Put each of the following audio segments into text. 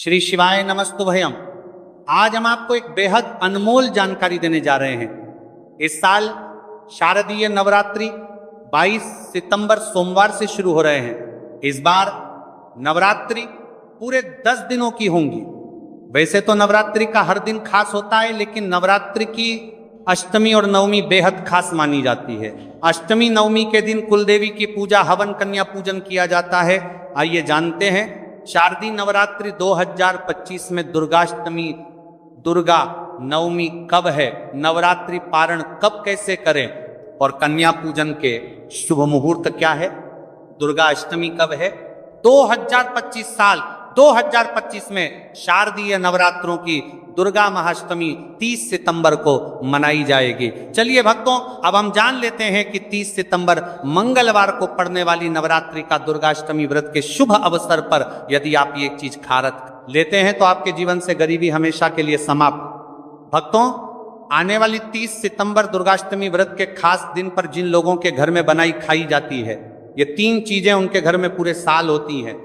श्री शिवाय नमस्तुभयम। आज हम आपको एक बेहद अनमोल जानकारी देने जा रहे हैं। इस साल शारदीय नवरात्रि 22 सितंबर सोमवार से शुरू हो रहे हैं। इस बार नवरात्रि पूरे 10 दिनों की होंगी। वैसे तो नवरात्रि का हर दिन खास होता है, लेकिन नवरात्रि की अष्टमी और नवमी बेहद खास मानी जाती है। अष्टमी नवमी के दिन कुलदेवी की पूजा, हवन, कन्या पूजन किया जाता है। आइए जानते हैं शारदीय नवरात्रि 2025 में दुर्गाष्टमी, दुर्गा नवमी कब है, नवरात्रि पारण कब कैसे करें और कन्या पूजन के शुभ मुहूर्त क्या है, दुर्गा अष्टमी कब है। 2025 में शारदीय नवरात्रों की दुर्गा महाअष्टमी 30 सितंबर को मनाई जाएगी। चलिए भक्तों, अब हम जान लेते हैं कि 30 सितंबर मंगलवार को पड़ने वाली नवरात्रि का दुर्गाष्टमी व्रत के शुभ अवसर पर यदि आप ये एक चीज खारत लेते हैं तो आपके जीवन से गरीबी हमेशा के लिए समाप्त। भक्तों, आने वाली 30 सितंबर दुर्गाष्टमी व्रत के खास दिन पर जिन लोगों के घर में बनाई खाई जाती है, ये 3 चीजें उनके घर में पूरे साल होती हैं।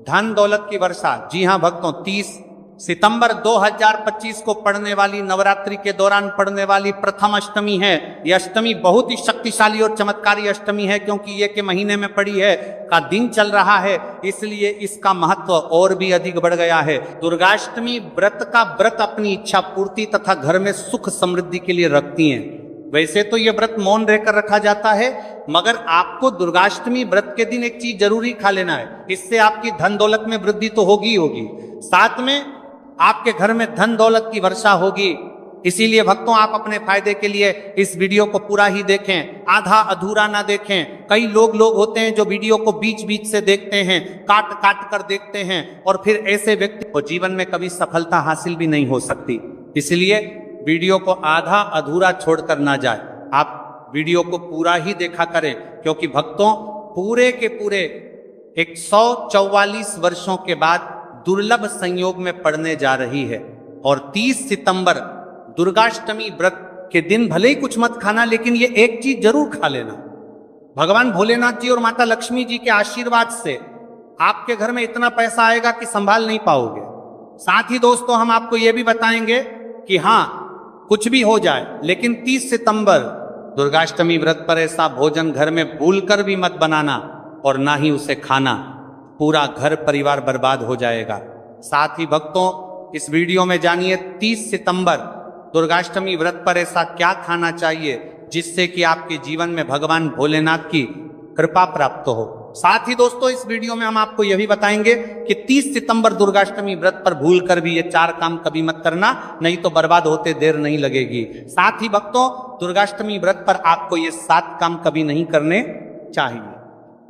धन दौलत की वर्षा। जी हां भक्तों, 30 सितंबर 2025 को पड़ने वाली नवरात्रि के दौरान पड़ने वाली प्रथम अष्टमी है। यह अष्टमी बहुत ही शक्तिशाली और चमत्कारी अष्टमी है, क्योंकि ये के महीने में पड़ी है, का दिन चल रहा है, इसलिए इसका महत्व और भी अधिक बढ़ गया है। दुर्गाष्टमी व्रत का व्रत अपनी इच्छा पूर्ति तथा घर में सुख समृद्धि के लिए रखती हैं। वैसे तो यह व्रत मौन रहकर रखा जाता है, मगर आपको दुर्गाष्टमी व्रत के दिन एक चीज जरूरी खा लेना है। इससे आपकी धन दौलत में वृद्धि तो होगी होगी, साथ में आपके घर में धन दौलत की वर्षा होगी। इसीलिए भक्तों, आप अपने फायदे के लिए इस वीडियो को पूरा ही देखें, आधा अधूरा ना देखें। कई लोग होते हैं जो वीडियो को बीच बीच से देखते हैं, काट काट कर देखते हैं, और फिर ऐसे व्यक्ति को जीवन में कभी सफलता हासिल भी नहीं हो सकती। इसलिए वीडियो को आधा अधूरा छोड़कर ना जाए, आप वीडियो को पूरा ही देखा करें, क्योंकि भक्तों पूरे के पूरे 144 वर्षों के बाद दुर्लभ संयोग में पड़ने जा रही है। और 30 सितंबर दुर्गाष्टमी व्रत के दिन भले ही कुछ मत खाना, लेकिन ये एक चीज जरूर खा लेना। भगवान भोलेनाथ जी और माता लक्ष्मी जी के आशीर्वाद से आपके घर में इतना पैसा आएगा कि संभाल नहीं पाओगे। साथ ही दोस्तों, हम आपको यह भी बताएंगे कि हाँ, कुछ भी हो जाए, लेकिन 30 सितंबर दुर्गाष्टमी व्रत पर ऐसा भोजन घर में भूलकर भी मत बनाना और ना ही उसे खाना, पूरा घर परिवार बर्बाद हो जाएगा। साथ ही भक्तों, इस वीडियो में जानिए 30 सितंबर दुर्गाष्टमी व्रत पर ऐसा क्या खाना चाहिए जिससे कि आपके जीवन में भगवान भोलेनाथ की कृपा प्राप्त हो। साथ ही दोस्तों, इस वीडियो में हम आपको यह भी बताएंगे कि 30 सितंबर दुर्गाष्टमी व्रत पर भूल कर भी ये 4 काम कभी मत करना, नहीं तो बर्बाद होते देर नहीं लगेगी। साथ ही भक्तों, दुर्गाष्टमी व्रत पर आपको ये 7 काम कभी नहीं करने चाहिए।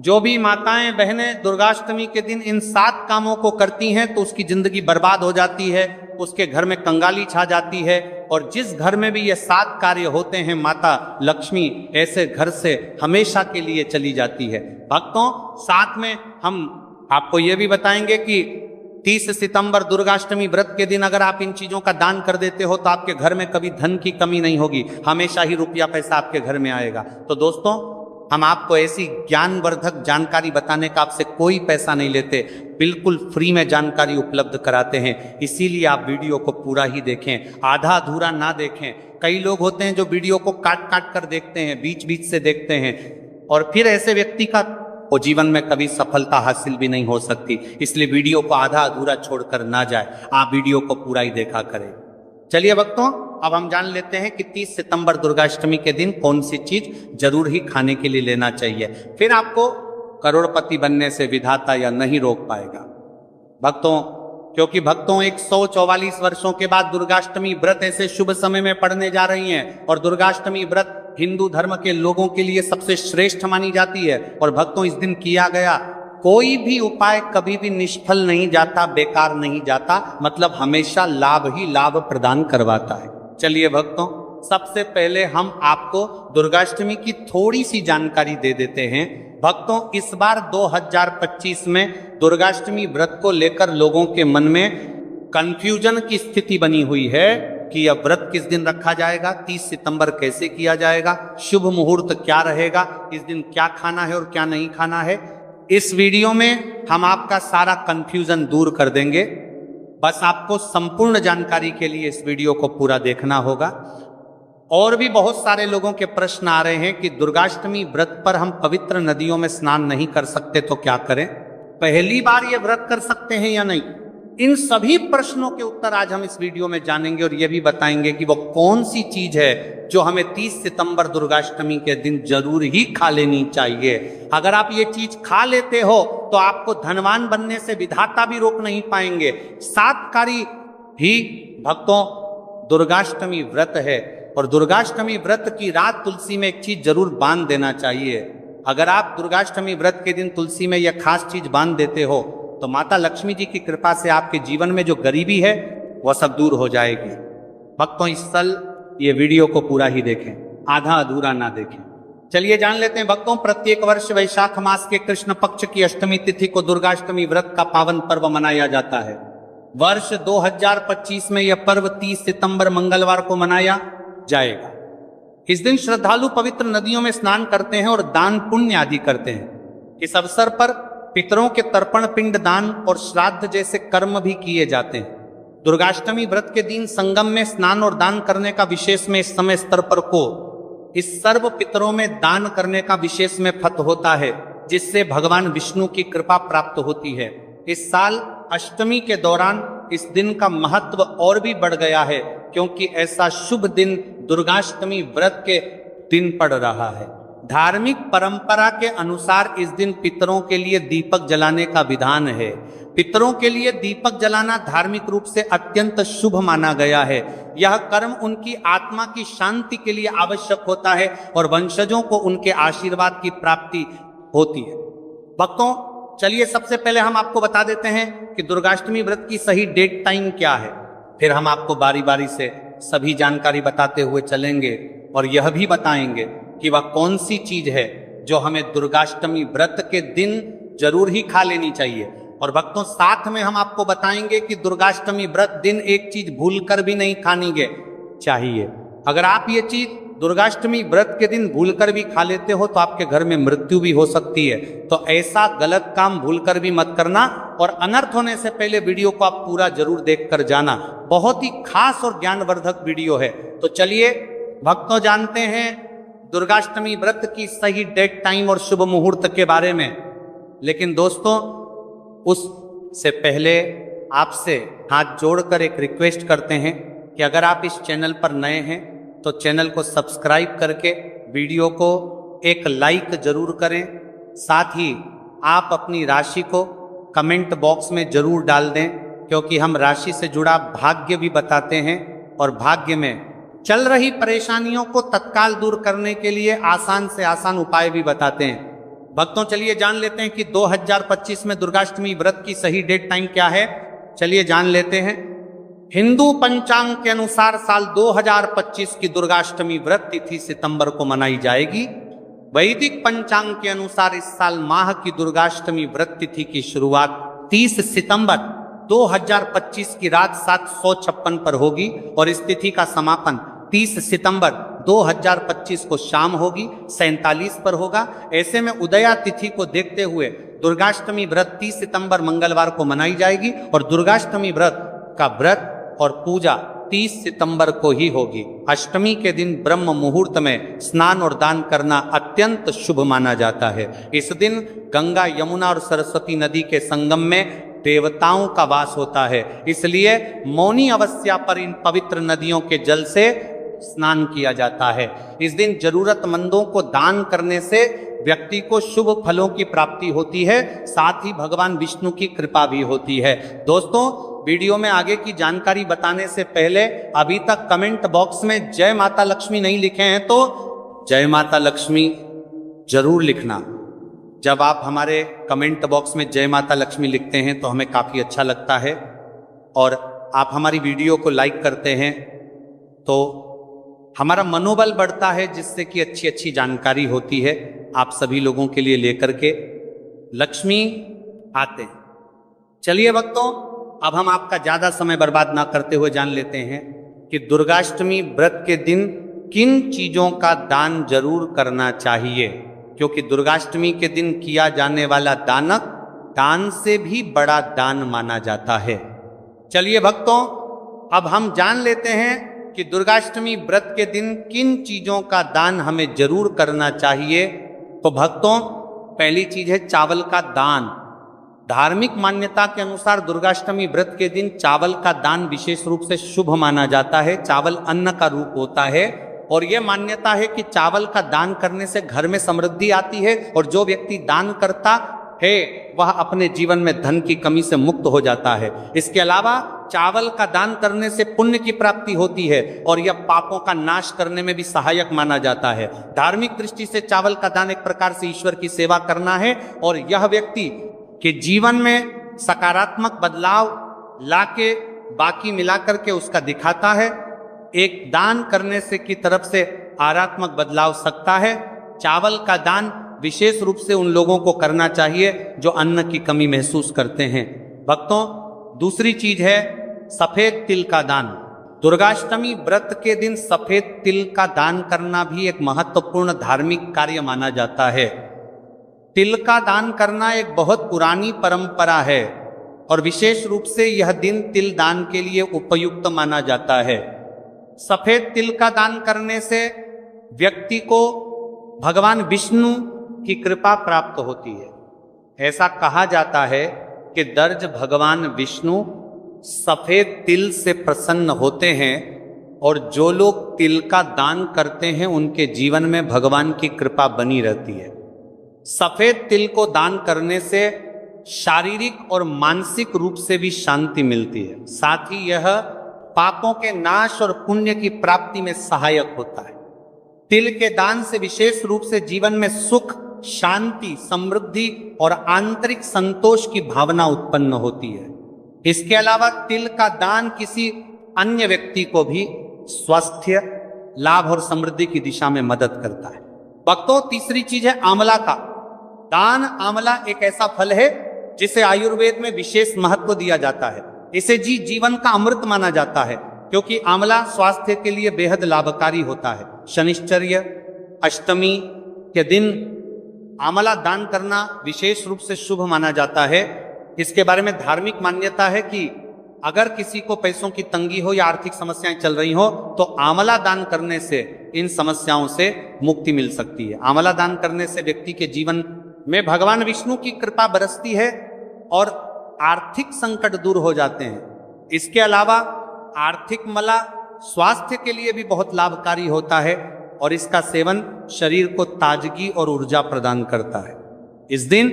जो भी माताएं बहनें दुर्गाष्टमी के दिन इन 7 कामों को करती हैं तो उसकी जिंदगी बर्बाद हो जाती है, उसके घर में कंगाली छा जाती है। और जिस घर में भी ये 7 कार्य होते हैं, माता लक्ष्मी ऐसे घर से हमेशा के लिए चली जाती है। भक्तों, साथ में हम आपको यह भी बताएंगे कि 30 सितंबर दुर्गाष्टमी व्रत के दिन अगर आप इन चीजों का दान कर देते हो तो आपके घर में कभी धन की कमी नहीं होगी, हमेशा ही रुपया पैसा आपके घर में आएगा। तो दोस्तों, हम आपको ऐसी ज्ञानवर्धक जानकारी बताने का आपसे कोई पैसा नहीं लेते, बिल्कुल फ्री में जानकारी उपलब्ध कराते हैं। इसीलिए आप वीडियो को पूरा ही देखें, आधा अधूरा ना देखें। कई लोग होते हैं जो वीडियो को काट काट कर देखते हैं, बीच बीच से देखते हैं, और फिर ऐसे व्यक्ति का वो जीवन में कभी सफलता हासिल भी नहीं हो सकती। इसलिए वीडियो को आधा अधूरा छोड़कर ना जाए, आप वीडियो को पूरा ही देखा करें। चलिए भक्तों, अब हम जान लेते हैं कि 30 सितंबर दुर्गाष्टमी के दिन कौन सी चीज जरूर ही खाने के लिए लेना चाहिए। फिर आपको करोड़पति बनने से विधाता या नहीं रोक पाएगा भक्तों, क्योंकि भक्तों 144 वर्षों के बाद दुर्गाष्टमी व्रत ऐसे शुभ समय में पड़ने जा रही हैं। और दुर्गाष्टमी व्रत हिंदू धर्म के लोगों के लिए सबसे श्रेष्ठ मानी जाती है। और भक्तों, इस दिन किया गया कोई भी उपाय कभी भी निष्फल नहीं जाता, बेकार नहीं जाता, मतलब हमेशा लाभ ही लाभ प्रदान करवाता है। चलिए भक्तों, सबसे पहले हम आपको दुर्गाष्टमी की थोड़ी सी जानकारी दे देते हैं। भक्तों, इस बार 2025 में दुर्गाष्टमी व्रत को लेकर लोगों के मन में कंफ्यूजन की स्थिति बनी हुई है कि यह व्रत किस दिन रखा जाएगा, 30 सितंबर कैसे किया जाएगा, शुभ मुहूर्त क्या रहेगा, इस दिन क्या खाना है और क्या नहीं खाना है। इस वीडियो में हम आपका सारा कंफ्यूजन दूर कर देंगे। बस आपको संपूर्ण जानकारी के लिए इस वीडियो को पूरा देखना होगा। और भी बहुत सारे लोगों के प्रश्न आ रहे हैं कि दुर्गाष्टमी व्रत पर हम पवित्र नदियों में स्नान नहीं कर सकते तो क्या करें, पहली बार ये व्रत कर सकते हैं या नहीं। इन सभी प्रश्नों के उत्तर आज हम इस वीडियो में जानेंगे और ये भी बताएंगे कि वो कौन सी चीज है जो हमें 30 सितंबर दुर्गाष्टमी के दिन जरूर ही खा लेनी चाहिए। अगर आप ये चीज खा लेते हो तो आपको धनवान बनने से विधाता भी रोक नहीं पाएंगे। सातकारी भी भक्तों दुर्गाष्टमी व्रत है और दुर्गाष्टमी व्रत की रात तुलसी में एक चीज जरूर बांध देना चाहिए। अगर आप दुर्गाष्टमी व्रत के दिन तुलसी में यह खास चीज बांध देते हो तो माता लक्ष्मी जी की कृपा से आपके जीवन में जो गरीबी है वह सब दूर हो जाएगी। भक्तों इस साल ये वीडियो को पूरा ही देखें, आधा अधूरा ना देखें। चलिए जान लेते हैं भक्तों, प्रत्येक वर्ष वैशाख मास के कृष्ण पक्ष की अष्टमी तिथि को दुर्गाष्टमी व्रत का पावन पर्व मनाया जाता है। वर्ष 2025 में यह पर्व 30 सितंबर मंगलवार को मनाया जाएगा। इस दिन श्रद्धालु पवित्र नदियों में स्नान करते हैं और दान पुण्य आदि करते हैं। इस अवसर पर पितरों के तर्पण पिंड दान और श्राद्ध जैसे कर्म भी किए जाते हैं। दुर्गाष्टमी व्रत के दिन संगम में स्नान और दान करने का विशेष में इस समय स्तर पर को इस सर्व पितरों में दान करने का विशेष में फत होता है, जिससे भगवान विष्णु की कृपा प्राप्त होती है। इस साल अष्टमी के दौरान इस दिन का महत्व और भी बढ़ गया है, क्योंकि ऐसा शुभ दिन दुर्गाष्टमी व्रत के दिन पड़ रहा है। धार्मिक परंपरा के अनुसार इस दिन पितरों के लिए दीपक जलाने का विधान है। पितरों के लिए दीपक जलाना धार्मिक रूप से अत्यंत शुभ माना गया है। यह कर्म उनकी आत्मा की शांति के लिए आवश्यक होता है और वंशजों को उनके आशीर्वाद की प्राप्ति होती है। भक्तों चलिए सबसे पहले हम आपको बता देते हैं कि दुर्गाष्टमी व्रत की सही डेट टाइम क्या है, फिर हम आपको बारी बारी से सभी जानकारी बताते हुए चलेंगे और यह भी बताएंगे कि वह कौन सी चीज है जो हमें दुर्गाष्टमी व्रत के दिन जरूर ही खा लेनी चाहिए। और भक्तों साथ में हम आपको बताएंगे कि दुर्गाष्टमी व्रत दिन एक चीज भूलकर भी नहीं खानी चाहिए। अगर आप ये चीज दुर्गाष्टमी व्रत के दिन भूलकर भी खा लेते हो तो आपके घर में मृत्यु भी हो सकती है। तो ऐसा गलत काम भूलकर भी मत करना और अनर्थ होने से पहले वीडियो को आप पूरा जरूर देख कर जाना। बहुत ही खास और ज्ञानवर्धक वीडियो है। तो चलिए भक्तों जानते हैं दुर्गाष्टमी व्रत की सही डेट टाइम और शुभ मुहूर्त के बारे में। लेकिन दोस्तों उससे पहले आपसे हाथ जोड़कर एक रिक्वेस्ट करते हैं कि अगर आप इस चैनल पर नए हैं तो चैनल को सब्सक्राइब करके वीडियो को एक लाइक जरूर करें। साथ ही आप अपनी राशि को कमेंट बॉक्स में जरूर डाल दें, क्योंकि हम राशि से जुड़ा भाग्य भी बताते हैं और भाग्य में चल रही परेशानियों को तत्काल दूर करने के लिए आसान से आसान उपाय भी बताते हैं। भक्तों चलिए जान लेते हैं कि 2025 में दुर्गाष्टमी व्रत की सही डेट टाइम क्या है। चलिए जान लेते हैं। हिंदू पंचांग के अनुसार साल 2025 की दुर्गाष्टमी व्रत तिथि सितंबर को मनाई जाएगी। वैदिक पंचांग के अनुसार इस साल माह की दुर्गाष्टमी व्रत तिथि की शुरुआत 30 सितंबर 2025 की रात 756 पर होगी और इस तिथि का समापन 30 सितंबर 2025 को शाम होगी 47 पर होगा। ऐसे में उदया तिथि को देखते हुए दुर्गाष्टमी व्रत 30 सितंबर मंगलवार को मनाई जाएगी और दुर्गाष्टमी व्रत का व्रत और पूजा 30 सितंबर को ही होगी। अष्टमी के दिन ब्रह्म मुहूर्त में स्नान और दान करना अत्यंत शुभ माना जाता है। इस दिन गंगा, यमुना और सरस्वती नदी के संगम में देवताओं का वास होता है, इसलिए मौनी अमावस्या पर इन पवित्र नदियों के जल से स्नान किया जाता है। इस दिन जरूरतमंदों को दान करने से व्यक्ति को शुभ फलों की प्राप्ति होती है, साथ ही भगवान विष्णु की कृपा भी होती है। दोस्तों वीडियो में आगे की जानकारी बताने से पहले अभी तक कमेंट बॉक्स में जय माता लक्ष्मी नहीं लिखे हैं तो जय माता लक्ष्मी जरूर लिखना। जब आप हमारे कमेंट बॉक्स में जय माता लक्ष्मी लिखते हैं तो हमें काफ़ी अच्छा लगता है और आप हमारी वीडियो को लाइक करते हैं तो हमारा मनोबल बढ़ता है, जिससे कि अच्छी अच्छी जानकारी होती है आप सभी लोगों के लिए लेकर के लक्ष्मी आते हैं। चलिए भक्तों अब हम आपका ज़्यादा समय बर्बाद ना करते हुए जान लेते हैं कि दुर्गाष्टमी व्रत के दिन किन चीज़ों का दान जरूर करना चाहिए, क्योंकि दुर्गाष्टमी के दिन किया जाने वाला दान से भी बड़ा दान माना जाता है। चलिए भक्तों, अब हम जान लेते हैं कि दुर्गाष्टमी व्रत के दिन किन चीजों का दान हमें जरूर करना चाहिए। तो भक्तों, पहली चीज है चावल का दान। धार्मिक मान्यता के अनुसार दुर्गाष्टमी व्रत के दिन चावल का दान विशेष रूप से शुभ माना जाता है। चावल अन्न का रूप होता है और यह मान्यता है कि चावल का दान करने से घर में समृद्धि आती है और जो व्यक्ति दान करता है वह अपने जीवन में धन की कमी से मुक्त हो जाता है। इसके अलावा चावल का दान करने से पुण्य की प्राप्ति होती है और यह पापों का नाश करने में भी सहायक माना जाता है। धार्मिक दृष्टि से चावल का दान एक प्रकार से ईश्वर की सेवा करना है और यह व्यक्ति के जीवन में सकारात्मक बदलाव लाके बाकी मिलाकर के उसका दिखाता है। एक दान करने से की तरफ से आरात्मक बदलाव सकता है। चावल का दान विशेष रूप से उन लोगों को करना चाहिए जो अन्न की कमी महसूस करते हैं। भक्तों, दूसरी चीज है सफेद तिल का दान। दुर्गाष्टमी व्रत के दिन सफेद तिल का दान करना भी एक महत्वपूर्ण धार्मिक कार्य माना जाता है। तिल का दान करना एक बहुत पुरानी परंपरा है और विशेष रूप से यह दिन तिल दान के लिए उपयुक्त माना जाता है। सफेद तिल का दान करने से व्यक्ति को भगवान विष्णु की कृपा प्राप्त होती है। ऐसा कहा जाता है कि दर्ज भगवान विष्णु सफेद तिल से प्रसन्न होते हैं और जो लोग तिल का दान करते हैं उनके जीवन में भगवान की कृपा बनी रहती है। सफेद तिल को दान करने से शारीरिक और मानसिक रूप से भी शांति मिलती है। साथ ही यह पापों के नाश और पुण्य की प्राप्ति में सहायक होता है। तिल के दान से विशेष रूप से जीवन में सुख, शांति, समृद्धि और आंतरिक संतोष की भावना उत्पन्न होती है। इसके अलावा तिल का दान किसी अन्य व्यक्ति को भी स्वास्थ्य, लाभ और समृद्धि की दिशा में मदद करता है। भक्तों, तीसरी चीज है आंवला का दान। आंवला एक ऐसा फल है जिसे आयुर्वेद में विशेष महत्व दिया जाता है। इसे जीवन का अमृत माना जाता है क्योंकि आंवला स्वास्थ्य के लिए बेहद लाभकारी होता है। शनिश्चर्य, अष्टमी के दिन आंवला दान करना विशेष रूप से शुभ माना जाता है। इसके बारे में धार्मिक मान्यता है कि अगर किसी को पैसों की तंगी हो या आर्थिक समस्याएं चल रही हो तो आंवला दान करने से इन समस्याओं से मुक्ति मिल सकती है। आंवला दान करने से व्यक्ति के जीवन में भगवान विष्णु की कृपा बरसती है और आर्थिक संकट दूर हो जाते हैं। इसके अलावा आर्थिक मला स्वास्थ्य के लिए भी बहुत लाभकारी होता है और इसका सेवन शरीर को ताजगी और ऊर्जा प्रदान करता है। इस दिन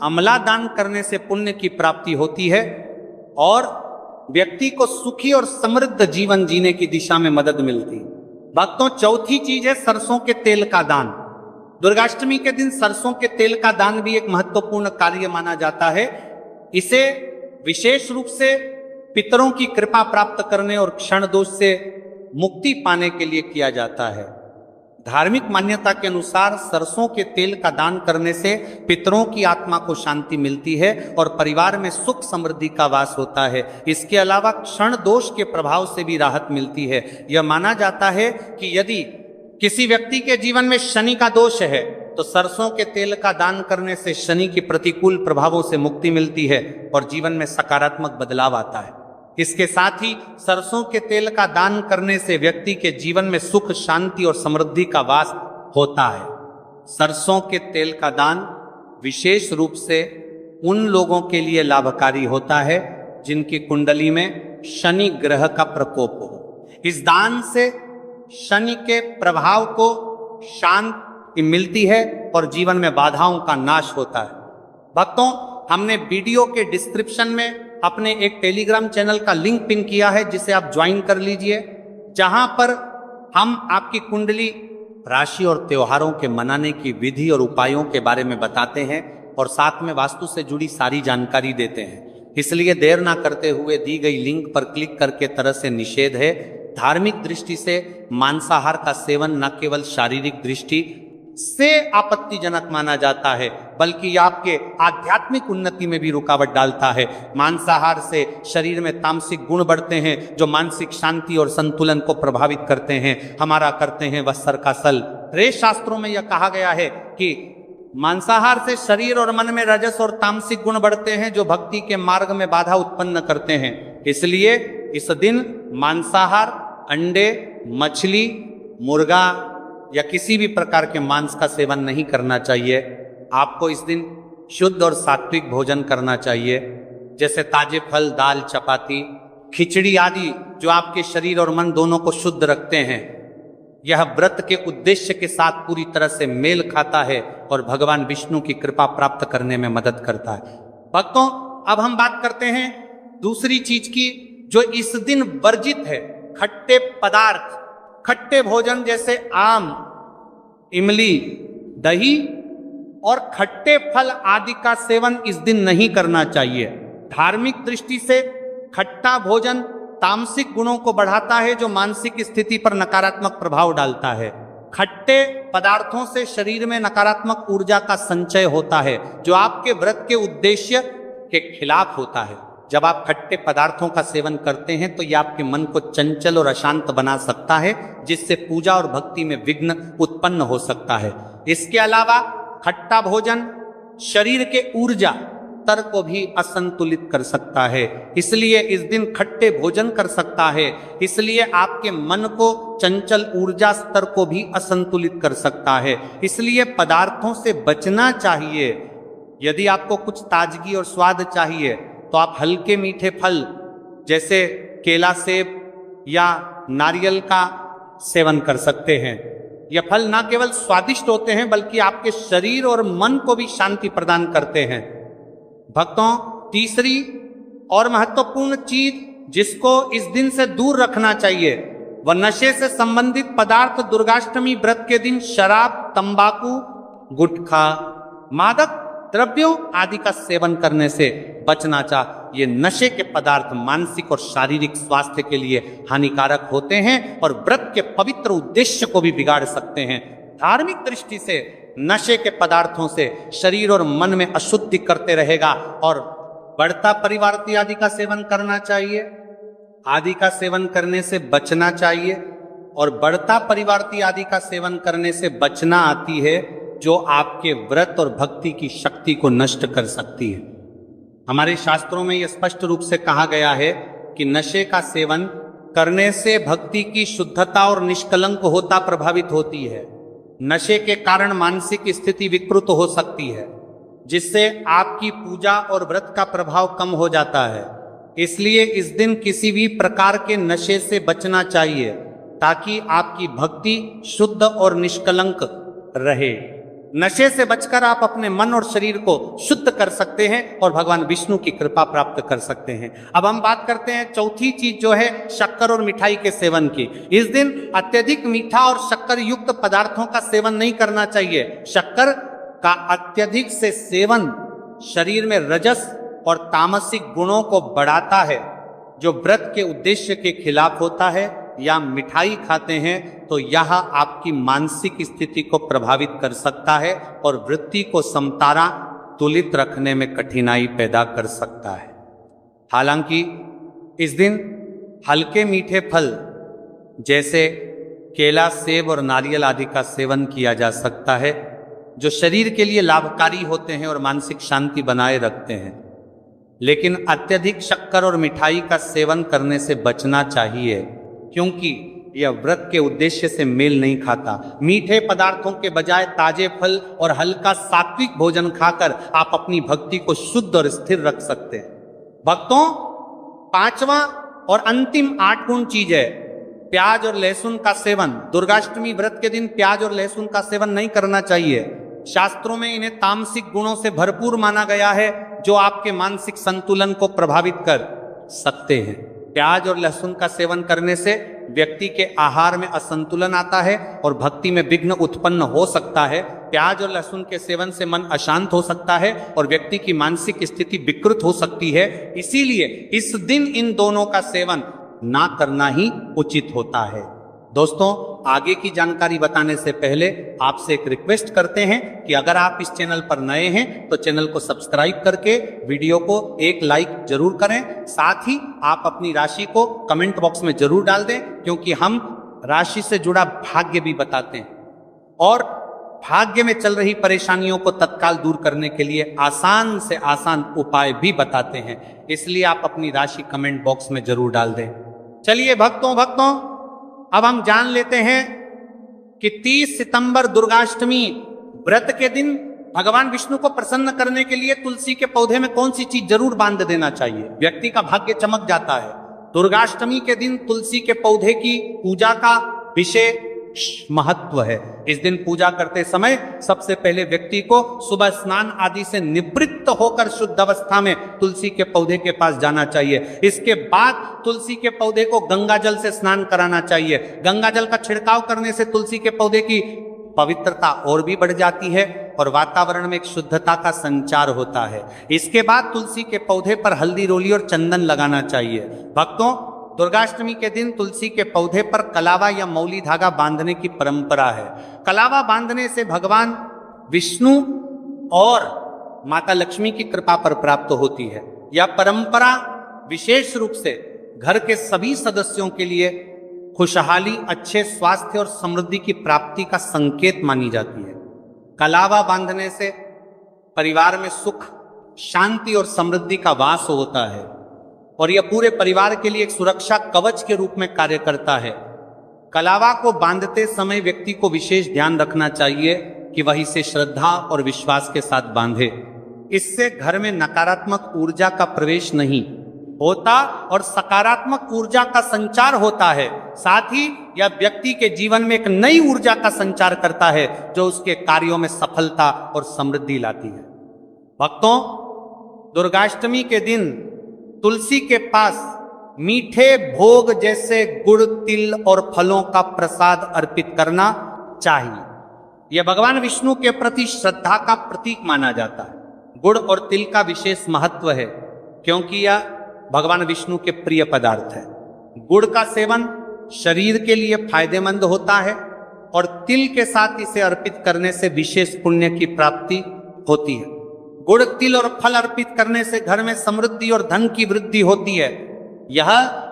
आंवला दान करने से पुण्य की प्राप्ति होती है और व्यक्ति को सुखी और समृद्ध जीवन जीने की दिशा में मदद मिलती है। भक्तों, चौथी चीज है सरसों के तेल का दान। दुर्गाष्टमी के दिन सरसों के तेल का दान भी एक महत्वपूर्ण कार्य माना जाता है। इसे विशेष रूप से पितरों की कृपा प्राप्त करने और क्षण दोष से मुक्ति पाने के लिए किया जाता है। धार्मिक मान्यता के अनुसार सरसों के तेल का दान करने से पितरों की आत्मा को शांति मिलती है और परिवार में सुख समृद्धि का वास होता है। इसके अलावा क्षण दोष के प्रभाव से भी राहत मिलती है। यह माना जाता है कि यदि किसी व्यक्ति के जीवन में शनि का दोष है तो सरसों के तेल का दान करने से शनि के प्रतिकूल प्रभावों से मुक्ति मिलती है और जीवन में सकारात्मक बदलाव आता है। इसके साथ ही सरसों के तेल का दान करने से व्यक्ति के जीवन में सुख, शांति और समृद्धि का वास होता है। सरसों के तेल का दान विशेष रूप से उन लोगों के लिए लाभकारी होता है जिनकी कुंडली में शनि ग्रह का प्रकोप हो। इस दान से शनि के प्रभाव को शांति मिलती है और जीवन में बाधाओं का नाश होता है। भक्तों, हमने वीडियो के डिस्क्रिप्शन में अपने एक टेलीग्राम चैनल का लिंक पिन किया है जिसे आप ज्वाइन कर लीजिए, जहां पर हम आपकी कुंडली, राशि और त्योहारों के मनाने की विधि और उपायों के बारे में बताते हैं और साथ में वास्तु से जुड़ी सारी जानकारी देते हैं। इसलिए देर ना करते हुए दी गई लिंक पर क्लिक करके तरह से निषेध है। धार्मिक दृष्टि से मांसाहार का सेवन न केवल शारीरिक दृष्टि से आपत्तिजनक माना जाता है बल्कि आपके आध्यात्मिक उन्नति में भी रुकावट डालता है। मांसाहार से शरीर में तामसिक गुण बढ़ते हैं जो मानसिक शांति और संतुलन को प्रभावित करते हैं। हमारा करते हैं वत्सर का सल। रे शास्त्रों में यह कहा गया है कि मांसाहार से शरीर और मन में रजस और तामसिक गुण बढ़ते हैं जो भक्ति के मार्ग में बाधा उत्पन्न करते हैं। इसलिए इस दिन मांसाहार, अंडे, मछली, मुर्गा या किसी भी प्रकार के मांस का सेवन नहीं करना चाहिए। आपको इस दिन शुद्ध और सात्विक भोजन करना चाहिए, जैसे ताजे फल, दाल, चपाती, खिचड़ी आदि जो आपके शरीर और मन दोनों को शुद्ध रखते हैं। यह व्रत के उद्देश्य के साथ पूरी तरह से मेल खाता है और भगवान विष्णु की कृपा प्राप्त करने में मदद करता है। भक्तों, अब हम बात करते हैं दूसरी चीज की जो इस दिन वर्जित है। खट्टे पदार्थ, खट्टे भोजन जैसे आम, इमली, दही और खट्टे फल आदि का सेवन इस दिन नहीं करना चाहिए। धार्मिक दृष्टि से खट्टा भोजन तामसिक गुणों को बढ़ाता है जो मानसिक स्थिति पर नकारात्मक प्रभाव डालता है। खट्टे पदार्थों से शरीर में नकारात्मक ऊर्जा का संचय होता है जो आपके व्रत के उद्देश्य के खिलाफ होता है। जब आप खट्टे पदार्थों का सेवन करते हैं तो यह आपके मन को चंचल और अशांत बना सकता है, जिससे पूजा और भक्ति में विघ्न उत्पन्न हो सकता है। इसके अलावा खट्टा भोजन शरीर के ऊर्जा स्तर को भी असंतुलित कर सकता है, इसलिए इस दिन खट्टे भोजन कर सकता है। इसलिए आपके मन को चंचल ऊर्जा स्तर को भी असंतुलित कर सकता है, इसलिए पदार्थों से बचना चाहिए। यदि आपको कुछ ताजगी और स्वाद चाहिए तो आप हल्के मीठे फल जैसे केला, सेब या नारियल का सेवन कर सकते हैं। यह फल न केवल स्वादिष्ट होते हैं बल्कि आपके शरीर और मन को भी शांति प्रदान करते हैं। भक्तों, तीसरी और महत्वपूर्ण चीज जिसको इस दिन से दूर रखना चाहिए वह नशे से संबंधित पदार्थ। दुर्गाष्टमी व्रत के दिन शराब, तंबाकू, गुटखा, मादक द्रव्यों आदि का सेवन करने से बचना चाहिए। ये नशे के पदार्थ मानसिक और शारीरिक स्वास्थ्य के लिए हानिकारक होते हैं और व्रत के पवित्र उद्देश्य को भी बिगाड़ सकते हैं। धार्मिक दृष्टि से नशे के पदार्थों से शरीर और मन में अशुद्धि करते रहेगा और बढ़ता परिवारती आदि का सेवन करना चाहिए। आदि का सेवन करने से बचना चाहिए और बढ़ता परिवारती आदि का सेवन करने से बचना आती है जो आपके व्रत और भक्ति की शक्ति को नष्ट कर सकती है। हमारे शास्त्रों में यह स्पष्ट रूप से कहा गया है कि नशे का सेवन करने से भक्ति की शुद्धता और निष्कलंक होता प्रभावित होती है। नशे के कारण मानसिक स्थिति विकृत हो सकती है, जिससे आपकी पूजा और व्रत का प्रभाव कम हो जाता है। इसलिए इस दिन किसी भी प्रकार के नशे से बचना चाहिए ताकि आपकी भक्ति शुद्ध और निष्कलंक रहे। नशे से बचकर आप अपने मन और शरीर को शुद्ध कर सकते हैं और भगवान विष्णु की कृपा प्राप्त कर सकते हैं। अब हम बात करते हैं चौथी चीज जो है शक्कर और मिठाई के सेवन की। इस दिन अत्यधिक मीठा और शक्कर युक्त पदार्थों का सेवन नहीं करना चाहिए। शक्कर का अत्यधिक से सेवन शरीर में रजस और तामसिक गुणों को बढ़ाता है जो व्रत के उद्देश्य के खिलाफ होता है। या मिठाई खाते हैं तो यह आपकी मानसिक स्थिति को प्रभावित कर सकता है और वृत्ति को समतारा तुलित रखने में कठिनाई पैदा कर सकता है। हालांकि इस दिन हल्के मीठे फल जैसे केला, सेब और नारियल आदि का सेवन किया जा सकता है जो शरीर के लिए लाभकारी होते हैं और मानसिक शांति बनाए रखते हैं। लेकिन अत्यधिक शक्कर और मिठाई का सेवन करने से बचना चाहिए क्योंकि यह व्रत के उद्देश्य से मेल नहीं खाता। मीठे पदार्थों के बजाय ताजे फल और हल्का सात्विक भोजन खाकर आप अपनी भक्ति को शुद्ध और स्थिर रख सकते हैं। भक्तों, पांचवा और अंतिम 8 गुण चीज है प्याज और लहसुन का सेवन। दुर्गाष्टमी व्रत के दिन प्याज और लहसुन का सेवन नहीं करना चाहिए। शास्त्रों में इन्हें तामसिक गुणों से भरपूर माना गया है जो आपके मानसिक संतुलन को प्रभावित कर सकते हैं। प्याज और लहसुन का सेवन करने से व्यक्ति के आहार में असंतुलन आता है और भक्ति में विघ्न उत्पन्न हो सकता है। प्याज और लहसुन के सेवन से मन अशांत हो सकता है और व्यक्ति की मानसिक स्थिति विकृत हो सकती है। इसीलिए इस दिन इन दोनों का सेवन ना करना ही उचित होता है। दोस्तों, आगे की जानकारी बताने से पहले आपसे एक रिक्वेस्ट करते हैं कि अगर आप इस चैनल पर नए हैं तो चैनल को सब्सक्राइब करके वीडियो को एक लाइक जरूर करें। साथ ही आप अपनी राशि को कमेंट बॉक्स में जरूर डाल दें क्योंकि हम राशि से जुड़ा भाग्य भी बताते हैं। और भाग्य में चल रही परेशानियों को तत्काल दूर करने के लिए आसान से आसान उपाय भी बताते हैं। इसलिए आप अपनी राशि कमेंट बॉक्स में जरूर डाल दें। चलिए भक्तों अब हम जान लेते हैं कि 30 सितंबर दुर्गाष्टमी व्रत के दिन भगवान विष्णु को प्रसन्न करने के लिए तुलसी के पौधे में कौन सी चीज जरूर बांध देना चाहिए, व्यक्ति का भाग्य चमक जाता है। दुर्गाष्टमी के दिन तुलसी के पौधे की पूजा का विशेष महत्व है। इस दिन पूजा करते समय सबसे पहले व्यक्ति को सुबह स्नान आदि से निवृत्त होकर शुद्ध अवस्था में तुलसी के पौधे के पास जाना चाहिए। इसके बाद तुलसी के पौधे को गंगा जल से स्नान कराना चाहिए। गंगा जल का छिड़काव करने से तुलसी के पौधे की पवित्रता और भी बढ़ जाती है और वातावरण में एक शुद्धता का संचार होता है। इसके बाद तुलसी के पौधे पर हल्दी रोली और चंदन लगाना चाहिए। भक्तों, दुर्गाष्टमी के दिन तुलसी के पौधे पर कलावा या मौली धागा बांधने की परंपरा है। कलावा बांधने से भगवान विष्णु और माता लक्ष्मी की कृपा पर प्राप्त होती है। यह परंपरा विशेष रूप से घर के सभी सदस्यों के लिए खुशहाली, अच्छे स्वास्थ्य और समृद्धि की प्राप्ति का संकेत मानी जाती है। कलावा बांधने से परिवार में सुख, शांति और समृद्धि का वास होता है और यह पूरे परिवार के लिए एक सुरक्षा कवच के रूप में कार्य करता है। कलावा को बांधते समय व्यक्ति को विशेष ध्यान रखना चाहिए कि वह इसे श्रद्धा और विश्वास के साथ बांधे। इससे घर में नकारात्मक ऊर्जा का प्रवेश नहीं होता और सकारात्मक ऊर्जा का संचार होता है। साथ ही यह व्यक्ति के जीवन में एक नई ऊर्जा का संचार करता है जो उसके कार्यों में सफलता और समृद्धि लाती है। भक्तों, दुर्गाष्टमी के दिन तुलसी के पास मीठे भोग जैसे गुड़, तिल और फलों का प्रसाद अर्पित करना चाहिए। यह भगवान विष्णु के प्रति श्रद्धा का प्रतीक माना जाता है। गुड़ और तिल का विशेष महत्व है क्योंकि यह भगवान विष्णु के प्रिय पदार्थ है। गुड़ का सेवन शरीर के लिए फायदेमंद होता है और तिल के साथ इसे अर्पित करने से विशेष पुण्य की प्राप्ति होती है। गुड़, तिल और फल अर्पित करने से घर में समृद्धि और धन की वृद्धि होती है। यह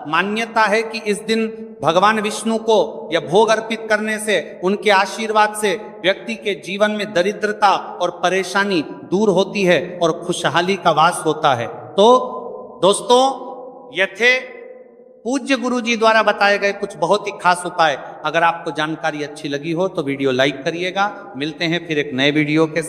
मान्यता है कि इस दिन भगवान विष्णु को यह भोग अर्पित करने से, उनके आशीर्वाद से व्यक्ति के जीवन में दरिद्रता और परेशानी दूर होती है और खुशहाली का वास होता है। तो दोस्तों, ये थे पूज्य गुरुजी द्वारा बताए गए कुछ बहुत ही खास उपाय। अगर आपको जानकारी अच्छी लगी हो तो वीडियो लाइक करिएगा। मिलते हैं फिर एक नए वीडियो के साथ।